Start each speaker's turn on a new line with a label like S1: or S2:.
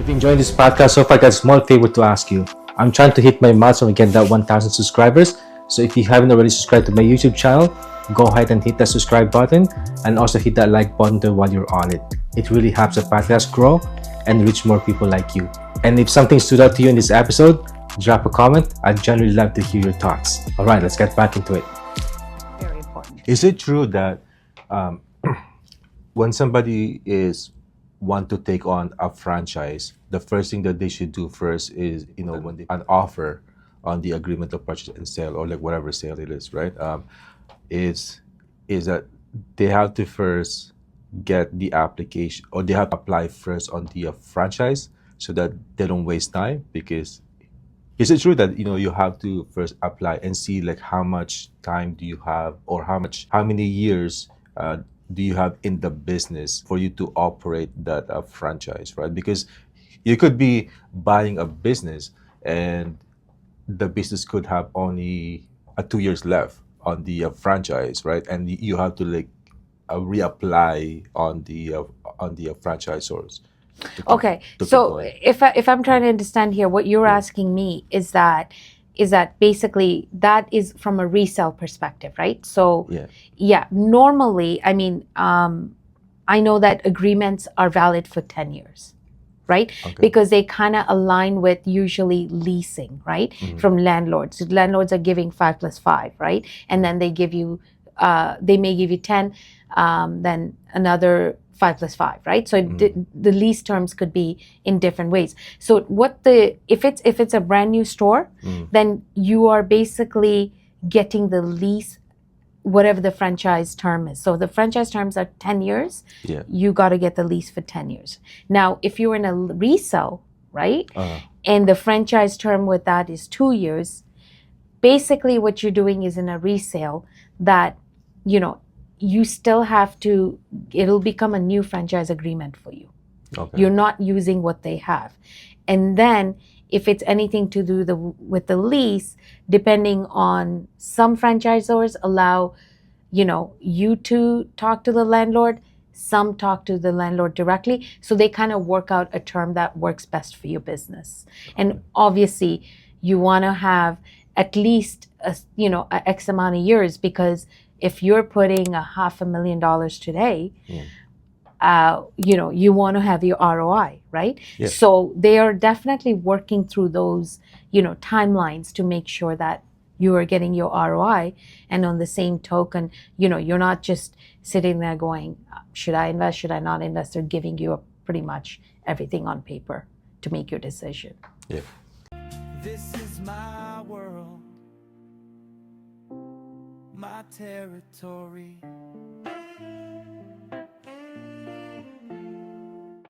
S1: If you enjoyed this podcast so far, I got a small favor to ask you. I'm trying to hit my milestone again, that 1,000 subscribers. So if you haven't already subscribed to my YouTube channel, go ahead and hit that subscribe button and also hit that like button while you're on it. It really helps the podcast grow and reach more people like you. And if something stood out to you in this episode, drop a comment. I'd generally love to hear your thoughts. All right, let's get back into it.
S2: Very important.
S1: Is it true that when somebody want to take on a franchise, the first thing that they should do first is, when they an offer on the agreement of purchase and sale, or like whatever sale it is, right? Is that they have to first get the application, or they have to apply first on the franchise so that they don't waste time? Because is it true that you have to first apply and see like how much time do you have, or how many years do you have in the business for you to operate that franchise, right? Because you could be buying a business and the business could have only 2 years left on the franchise, right? And you have to like reapply on the franchisors.
S2: Okay, so if I'm trying to understand here, what you're asking me is that basically that is from a resale perspective, right? So yeah, normally, I mean, I know that agreements are valid for 10 years, right?
S1: Okay.
S2: Because they kind of align with usually leasing, right? From landlords. So landlords are giving 5 plus 5, right? And then they give you, they may give you 10, then another 5 plus 5, right? So the lease terms could be in different ways. So if it's a brand new store, then you are basically getting the lease, whatever the franchise term is. So the franchise terms are 10 years.
S1: Yeah.
S2: You got to get the lease for 10 years. Now, if you're in a resale, right? And the franchise term with that is 2 years, basically what you're doing is in a resale that, you still have to, it'll become a new franchise agreement for you.
S1: Okay.
S2: You're not using what they have. And then if it's anything to do with the lease, depending on, some franchisors allow, you to talk to the landlord, some talk to the landlord directly. So they kind of work out a term that works best for your business. Okay. And obviously you want to have at least a X amount of years, because if you're putting $500,000 today, you want to have your ROI, right?
S1: Yeah.
S2: So they are definitely working through those, timelines to make sure that you are getting your ROI. And on the same token, you're not just sitting there going, should I invest, should I not invest? They're giving you pretty much everything on paper to make your decision.
S1: Yeah.
S3: This is my world, my territory.